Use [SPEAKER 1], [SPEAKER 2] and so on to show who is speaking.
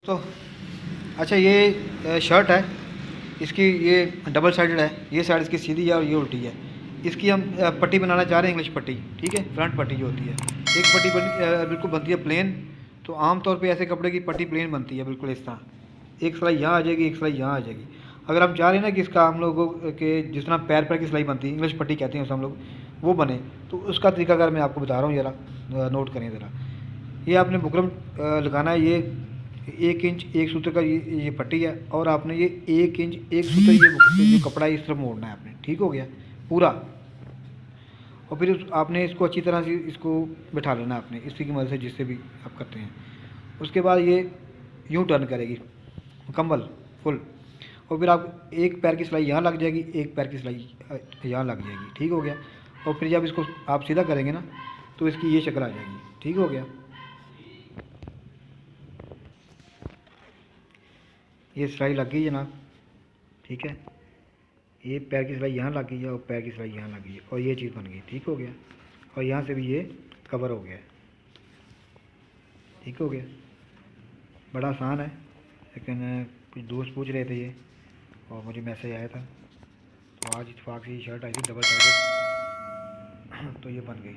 [SPEAKER 1] तो अच्छा, ये शर्ट है, इसकी ये डबल साइडेड है, ये साइड इसकी सीधी है और ये उल्टी है। इसकी हम पट्टी बनाना चाह रहे हैं, इंग्लिश पट्टी, ठीक है, फ्रंट पट्टी जो होती है। एक पट्टी बिल्कुल बनती है प्लेन। तो आम तौर पे ऐसे कपड़े की पट्टी प्लेन बनती है बिल्कुल इस तरह, एक सिलाई यहाँ आ जाएगी, एक सिलाई यहाँ आ जाएगी। अगर हम चाह रहे हैं ना कि इसका हम लोगों के जिस तरह पैर पैर की सिलाई बनती है, इंग्लिश पट्टी कहते हैं उसे हम लोग, वो बने, तो उसका तरीकाकार मैं आपको बता रहा हूँ, ज़रा नोट करें ज़रा। ये आपने बुकरम लगाना है, ये 1 इंच 1 सूत्र का ये पट्टी है, और आपने ये 1 इंच 1 सूत्र ये जो कपड़ा है इस तरफ मोड़ना है आपने, ठीक हो गया पूरा। और फिर आपने इसको अच्छी तरह से इसको बिठा लेना आपने, इसी की मदद से, जिससे भी आप करते हैं। उसके बाद ये यूँ टर्न करेगी मुकम्मल फुल, और फिर आप एक पैर की सिलाई यहाँ लग जाएगी, एक पैर की सिलाई यहाँ लग जाएगी, ठीक हो गया। और फिर जब इसको आप सीधा करेंगे ना, तो इसकी ये शक्ल आ जाएगी, ठीक हो गया। ये सिलाई लग गई जनाब, ठीक है। ये पैर की सिलाई यहाँ लग गई है और पैर की सिलाई यहाँ लग गई है, और ये चीज़ बन गई, ठीक हो गया। और यहाँ से भी ये कवर हो गया, ठीक हो गया। बड़ा आसान है, लेकिन कुछ दोस्त पूछ रहे थे ये, और मुझे मैसेज आया था, तो आज इत्तेफाक से ये शर्ट आई थी डबल साइडेड, तो ये बन गई।